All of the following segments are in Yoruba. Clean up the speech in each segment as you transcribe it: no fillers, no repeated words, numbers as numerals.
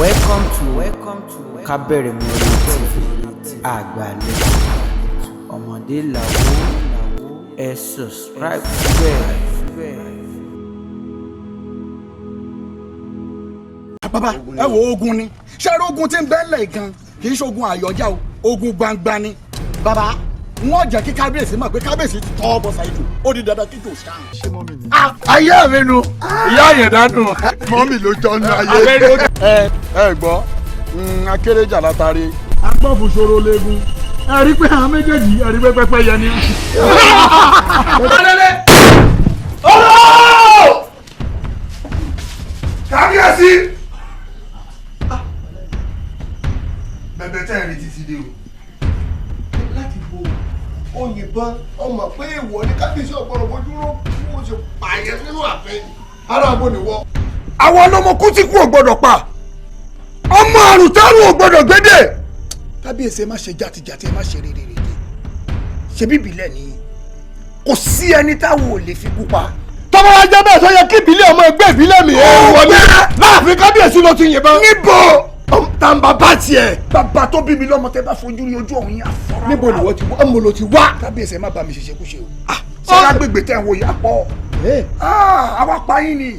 Welcome to Kábẹ̀rẹ̀ Mọ́rí TV àgbàlẹ̀ ọmọdé làwọ̀ ẹ subscribe síbẹ̀. Bàbá ẹ wo ogun ni ṣé ẹ rí ogun tí ń bẹ ńlẹ̀ gan kì í ṣogun àyọjá o ogun gbangba ni bàbá wọn jẹ́ kí kábíyèsí mọ̀ pé kábíyèsí ti tọ́ bọ ṣáìdù ó di dandan kí jò ṣáà. ṣé mọ́mì ni. ayé mi nu ìyá àyẹ̀dá nu mọ́mì ló jọ nu ayé. ẹ gbọ́ akérèjà látàrí. agbọ́fù ṣòro léegun ẹ rí pé àwọn méjèèjì ẹ rí pé pẹ́pẹ́ yẹ ni. kábíyèsí. bẹ̀bẹ̀ tẹ́ ẹ̀rí títí dé o. láti bo òyìnbọn ọmọ pé ìwọ ní kábíyèsí ọ̀gbọ́n fojú ró kó o ṣe pààyàn nínú ààfin ara àbò nìwọ. àwọn ọlọmọ kú tí kú ò gbọdọ̀ pa ọmọ àrùn tárùn ò gbọdọ̀ gbédè. kábíyèsí ẹ má ṣe jàtìjàtì ẹ má ṣe rere ṣe bí ìbílẹ̀ ni kò sí ẹni táwọn ò lè fi kú pa. tọ́ba wa jẹ́ bẹ́ẹ̀ tó yẹ kí ìbílẹ̀ ọmọ ẹgbẹ́ ìbílẹ̀ mi. wọlé láàfin kábíyèsí ló ti yìnbọn. níbo tàǹbà bá tiẹ̀. bàbá tó bí mi lọ́mọ tẹ́ bá fojú rí ojú ọ̀hún yà fọ́ra. níbo ni wọ́n ti wá ọmọ ló ti wá. kábíyèsí ẹ má bá mi ṣiṣẹ́ kú ṣe o. ṣé lágbègbè tẹ̀ ń wo ìyá pọ̀. àwa pa yín ni.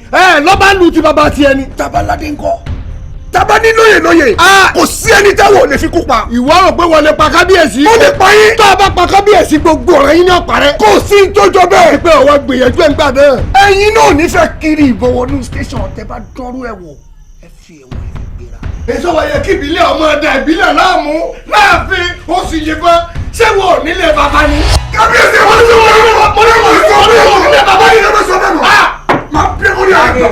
lọ́ba lu ti bàbá tiẹ̀ ni. tabaládé ńkọ́ taba ní lóye kò sí ẹni táwọn ò lè fi kú pa. ìwọ rò pé wọ́n lè pa kábíyèsí. ó lè pa yín. tó a bá pa kábíyèsí gbogbo ọ̀rẹ́ yín ní ọ̀parẹ́. kò sí ní tó jọ bẹ́ẹ̀. pé ọwọ́ gbìyànjú ẹ̀ ń gbà náà. ẹ̀yin náà nífẹ̀ẹ́ kiri ìbọ̀wọ̀nù station tẹ́ bá dánrú ẹ̀ wò ẹ fi ẹ̀wọ̀n ẹ̀ fi gbéra. èso wa yẹ kí ìbílẹ̀ ọmọ ẹ̀dá ìbílẹ̀ láàmú láàfin ó sì yìnbọn ṣé wo ò nílé bàbá ni. kábíyèsí wọn ti wọlé wọn mọlẹ wọn sọ pé wọn nílé bàbá ni lọ́dọ̀ sọ bẹ́ẹ̀ mọ́. máa bí ẹkọ ní àgbà.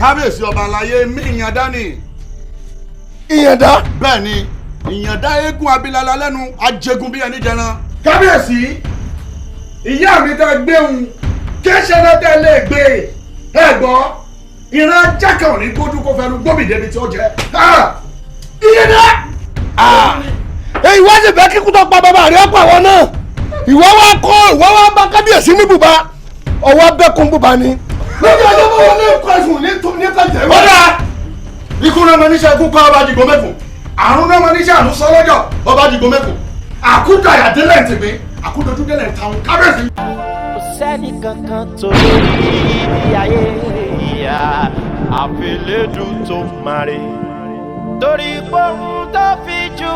kábíyèsí ọba àlàyé mi ìyàndá ni. ìyàndá. bẹ́ẹ̀ ni ìyàndá eégún abilala lẹ́nu ajẹgun bí ẹni jẹran. kábíyèsí ìyá mi tẹ gbéhùn kéṣẹ́ náà tẹ lè gbé ẹ gbọ́ ìran jákè òní gbójú kó fẹnu gbómi débi tí ó jẹ. ìyàndá. ìwọ sì fẹ́ kíkú tó pa bàbá rẹ̀ ọ̀pọ̀ àwọn náà ìwọ wá bá kábíyèsí ní bùbá ọwọ́ bẹ́kún bùbá ni. lójú ọjọ́ bó wọlé kọ́sùn ní kọ́sẹ̀. ọ̀dà ikú náà máa níṣẹ́ ikú kọ́ ọba dìgbò mẹ́kùn àrùn náà máa níṣẹ́ àrùn sọ́lọ́jọ́ ọba dìgbò mẹ́kùn àkúdà àdélẹ̀ tèmi àkúdọ̀jú délẹ̀ táwọn kábíyèsí. kò sẹ́ni kankan tó lórí ibi ayé ìyá àfẹlẹ́dùn tó máa rí torí pé òun tó fi jù.